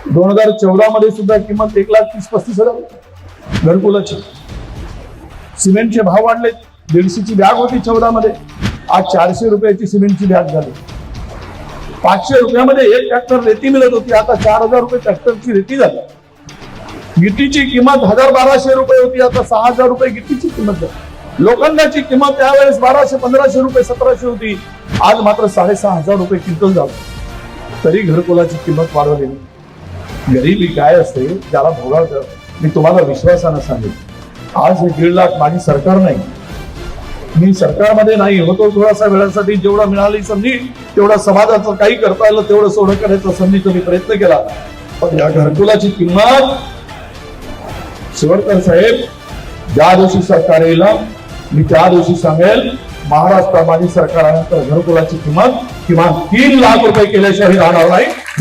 2014 मध्ये सुद्धा किंमत 1,30,35,000 घरकुलाची. सिमेंटचे भाव वाढले. 150ची बॅग होती 14 मध्ये, आज 400 रुपयाची सिमेंटची बॅग झाली. 500 रुपयामध्ये एक ट्रॅक्टर रेती मिळत होती, आता 4,000 रुपये ट्रॅक्टरची रेती झाली. गिट्टीची किंमत 1,000-1,200 रुपये होती, आता 6,000 रुपये गिट्टीची किंमत झाली. लोखंडाची किंमत त्यावेळेस 1,200-1,500 रुपये 1,700 होती, आज मात्र 6,500 रुपये क्विंटल झालं. तरी घरकुलाची किंमत वाढवलेली. गरिबी काय असते त्याला भोगावं. मी तुम्हाला विश्वासानं सांगेन, आज हे 1.5 लाख माझी सरकार नाही, मी सरकारमध्ये नाही होतो. थोडासा वेळासाठी जेवढा मिळाली संधी तेवढा समाजाचं काही करता आलं तेवढं सोडं करायचा संधीचा मी प्रयत्न केला. पण या घरकुलाची किंमत शिवरकर साहेब ज्या दिवशी सरकार येईल मी त्या दिवशी सांगेल, महाराष्ट्रात माझी सरकार आल्यानंतर घरकुलाची किंमत किमान 3 लाख रुपये केल्याशिवाय राहणार नाही.